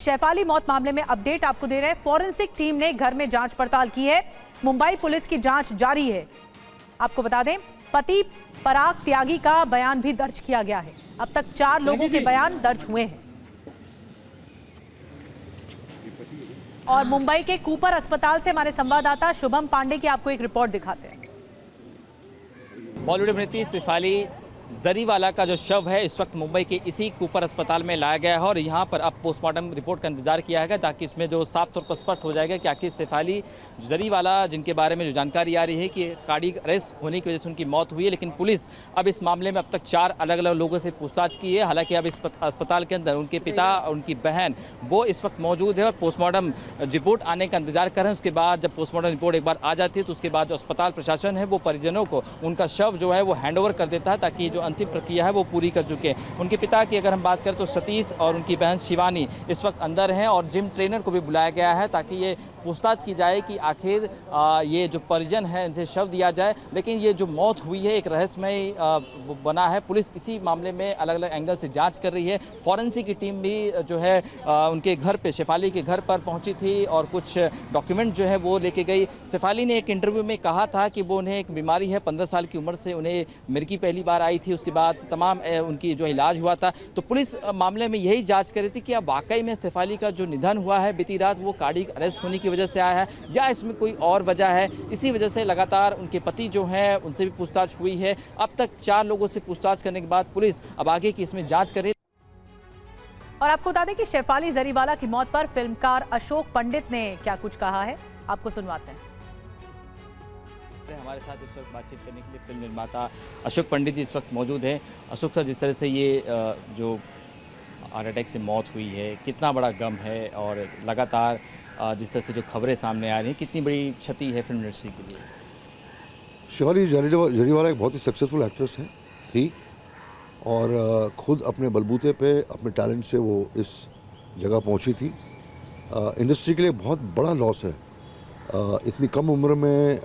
शैफाली मौत मामले में अपडेट आपको दे रहे हैं। फॉरेंसिक टीम ने घर में जांच पड़ताल की है। मुंबई पुलिस की जांच जारी है। आपको बता दें, पति पराग त्यागी का बयान भी दर्ज किया गया है। अब तक 4 लोगों के बयान दर्ज हुए हैं। और मुंबई के कूपर अस्पताल से हमारे संवाददाता शुभम पांडे की आपको एक रिपोर्ट दिखाते हैं। बॉलीवुड अभिनेत्री शैफाली जरीवाला का जो शव है इस वक्त मुंबई के इसी कूपर अस्पताल में लाया गया है और यहाँ पर अब पोस्टमार्टम रिपोर्ट का इंतजार किया है ताकि इसमें जो साफ तौर पर स्पष्ट हो जाएगा कि आखिर शैफाली जरीवाला जिनके बारे में जो जानकारी आ रही है कि कार्डियक अरेस्ट होने की वजह से उनकी मौत हुई है, लेकिन पुलिस अब इस मामले में अब तक 4 अलग अलग लोगों से पूछताछ की है। हालांकि अब इस अस्पताल के अंदर उनके पिता और उनकी बहन वो इस वक्त मौजूद है और पोस्टमार्टम रिपोर्ट आने का इंतजार कर रहे हैं। उसके बाद जब पोस्टमार्टम रिपोर्ट एक बार आ जाती है तो उसके बाद जो अस्पताल प्रशासन है वो परिजनों को उनका शव जो है वो हैंडओवर कर देता है ताकि जो अंतिम प्रक्रिया है वो पूरी कर चुके हैं। उनके पिता की अगर हम बात करें तो सतीश और उनकी बहन शिवानी इस वक्त अंदर हैं और जिम ट्रेनर को भी बुलाया गया है ताकि ये पूछताछ की जाए कि आखिर ये जो परिजन है इनसे शव दिया जाए। लेकिन ये जो मौत हुई है एक रहस्यमय बना है। पुलिस इसी मामले में अलग अलग एंगल से जांच कर रही है। फॉरेंसिक की टीम भी जो है उनके घर पे शैफाली के घर पर पहुंची थी और कुछ डॉक्यूमेंट जो है वो लेके गई। शैफाली ने एक इंटरव्यू में कहा था कि वो उन्हें एक बीमारी है, 15 साल की उम्र से उन्हें मिर्गी पहली बार आई थी, उसके बाद तमाम उनकी जो इलाज हुआ था। तो पुलिस मामले में यही जांच कर रही थी कि अब वाकई में शैफाली का जो निधन हुआ है बीती रात वो कार्डियक अरेस्ट होने की वजह से आया है या इसमें कोई और वजह है। इसी वजह से लगातार उनके पति जो हैं उनसे भी पूछताछ हुई है। अब तक 4 लोगों से पूछताछ करने के बाद पुलिस अब आगे की इसमें जांच कर रही है। और आपको बता दें कि शैफाली जरीवाला की मौत पर फिल्मकार अशोक पंडित ने क्या कुछ कहा है, आपको सुनवाते हैं। हमारे साथ इस वक्त बातचीत करने के लिए फिल्म निर्माता अशोक पंडित जी इस वक्त मौजूद हैं। अशोक सर, जिस तरह से ये जो हार्ट अटैक से मौत हुई है, कितना बड़ा गम है और लगातार जिस तरह से जो खबरें सामने आ रही हैं, कितनी बड़ी क्षति है फिल्म इंडस्ट्री के लिए? शैफाली जरीवाला एक बहुत ही सक्सेसफुल एक्ट्रेस है थी और खुद अपने बलबूते पे अपने टैलेंट से वो इस जगह पहुंची थी। इंडस्ट्री के लिए बहुत बड़ा लॉस है इतनी कम उम्र में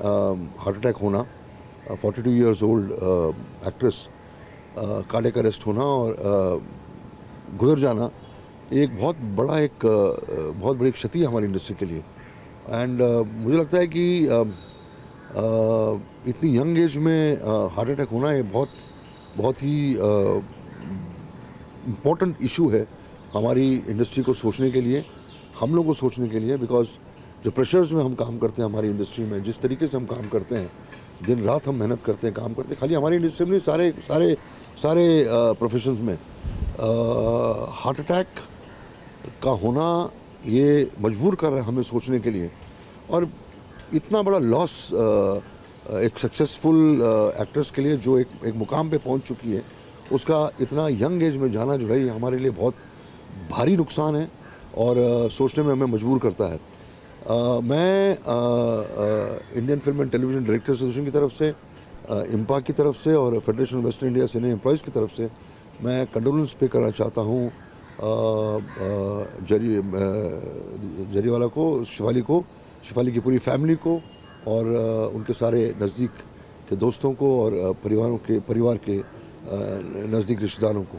हार्ट अटैक होना, 42 years old actress cardiac arrest होना और गुजर जाना एक बहुत बड़ी क्षति है हमारी इंडस्ट्री के लिए। एंड मुझे लगता है कि इतनी यंग एज में हार्ट अटैक होना ये बहुत ही इम्पोर्टेंट इशू है हमारी इंडस्ट्री को सोचने के लिए, हम लोग को सोचने के लिए। बिकॉज जो प्रेशर्स में हम काम करते हैं हमारी इंडस्ट्री में, जिस तरीके से हम काम करते हैं, दिन रात हम मेहनत करते हैं, काम करते हैं, खाली हमारी इंडस्ट्री में नहीं, सारे प्रोफेशंस में हार्ट अटैक का होना ये मजबूर कर रहा है हमें सोचने के लिए। और इतना बड़ा लॉस एक सक्सेसफुल एक्ट्रेस के लिए जो एक मुकाम पे पहुंच चुकी है, उसका इतना यंग एज में जाना जो है ये हमारे लिए बहुत भारी नुकसान है और सोचने में हमें मजबूर करता है। मैं Indian film and television director association की तरफ से, इम्पा की तरफ से और federation of western India cine employees की तरफ से मैं कंडोलेंस पे करना चाहता हूँ जरीवाला को, शैफाली की पूरी फैमिली को और उनके सारे नज़दीक के दोस्तों को और परिवार के नज़दीक रिश्तेदारों को।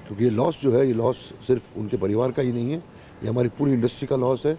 क्योंकि ये लॉस जो है, ये लॉस सिर्फ उनके परिवार का ही नहीं है, ये हमारी पूरी इंडस्ट्री का लॉस है।